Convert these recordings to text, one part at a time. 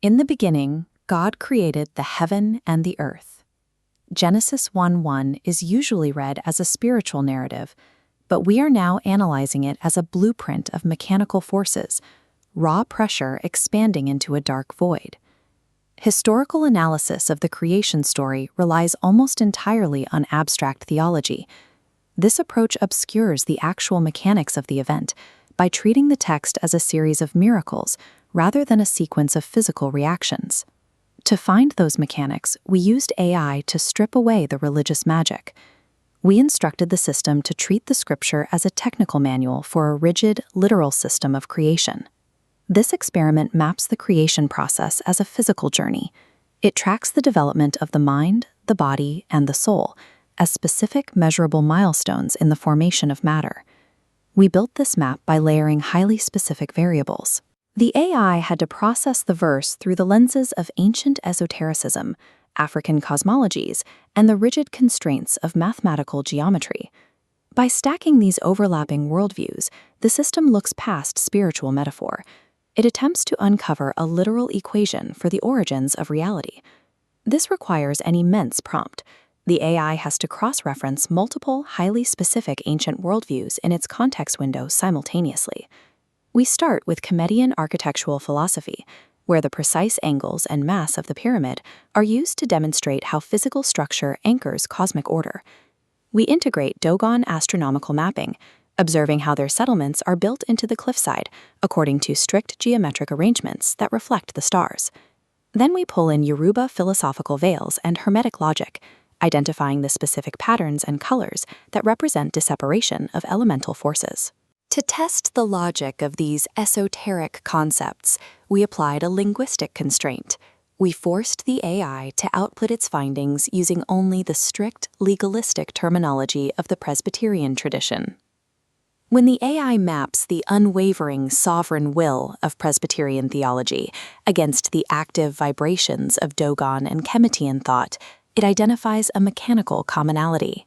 In the beginning, God created the heaven and the earth. Genesis 1:1 is usually read as a spiritual narrative, but we are now analyzing it as a blueprint of mechanical forces, raw pressure expanding into a dark void. Historical analysis of the creation story relies almost entirely on abstract theology. This approach obscures the actual mechanics of the event by treating the text as a series of miracles rather than a sequence of physical reactions. To find those mechanics, we used AI to strip away the religious magic. We instructed the system to treat the scripture as a technical manual for a rigid, literal system of creation. This experiment maps the creation process as a physical journey. It tracks the development of the mind, the body, and the soul as specific, measurable milestones in the formation of matter. We built this map by layering highly specific variables. The AI had to process the verse through the lenses of ancient esotericism, African cosmologies, and the rigid constraints of mathematical geometry. By stacking these overlapping worldviews, the system looks past spiritual metaphor. It attempts to uncover a literal equation for the origins of reality. This requires an immense prompt. The AI has to cross-reference multiple, highly specific ancient worldviews in its context window simultaneously. We start with Comedian architectural philosophy, where the precise angles and mass of the pyramid are used to demonstrate how physical structure anchors cosmic order. We integrate Dogon astronomical mapping, observing how their settlements are built into the cliffside according to strict geometric arrangements that reflect the stars. Then we pull in Yoruba philosophical veils and Hermetic logic, identifying the specific patterns and colors that represent disseparation of elemental forces. To test the logic of these esoteric concepts, we applied a linguistic constraint. We forced the AI to output its findings using only the strict, legalistic terminology of the Presbyterian tradition. When the AI maps the unwavering sovereign will of Presbyterian theology against the active vibrations of Dogon and Kemetean thought, it identifies a mechanical commonality.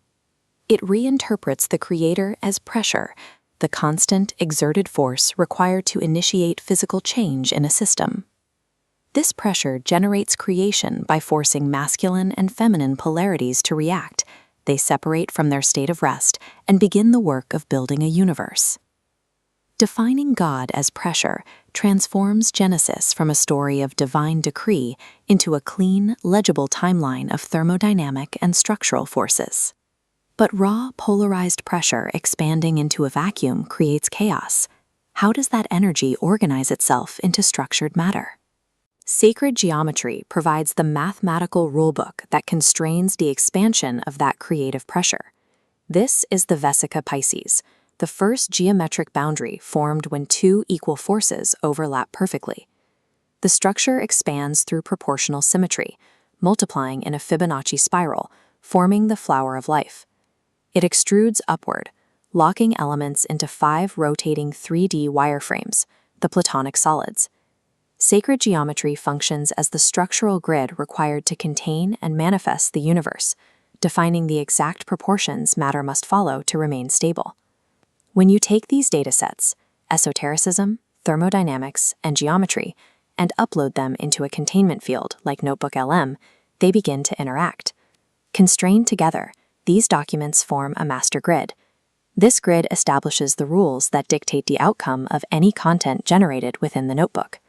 It reinterprets the creator as pressure, the constant, exerted force required to initiate physical change in a system. This pressure generates creation by forcing masculine and feminine polarities to react. They separate from their state of rest and begin the work of building a universe. Defining God as pressure transforms Genesis from a story of divine decree into a clean, legible timeline of thermodynamic and structural forces. But raw, polarized pressure expanding into a vacuum creates chaos. How does that energy organize itself into structured matter? Sacred geometry provides the mathematical rulebook that constrains the expansion of that creative pressure. This is the Vesica Piscis, the first geometric boundary formed when two equal forces overlap perfectly. The structure expands through proportional symmetry, multiplying in a Fibonacci spiral, forming the flower of life. It extrudes upward, locking elements into 5 rotating 3D wireframes, the Platonic solids. Sacred geometry functions as the structural grid required to contain and manifest the universe, defining the exact proportions matter must follow to remain stable. When you take these datasets, esotericism, thermodynamics, and geometry, and upload them into a containment field like Notebook LM, they begin to interact. Constrained together, these documents form a master grid. This grid establishes the rules that dictate the outcome of any content generated within the notebook.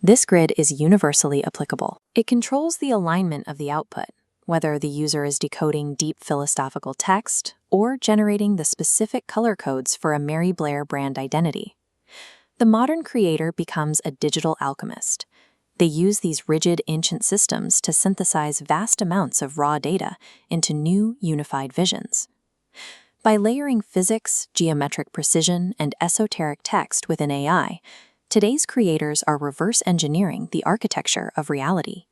This grid is universally applicable. It controls the alignment of the output, whether the user is decoding deep philosophical text or generating the specific color codes for a Mary Blair brand identity. The modern creator becomes a digital alchemist. They use these rigid ancient systems to synthesize vast amounts of raw data into new unified visions. By layering physics, geometric precision, and esoteric text within AI, today's creators are reverse engineering the architecture of reality.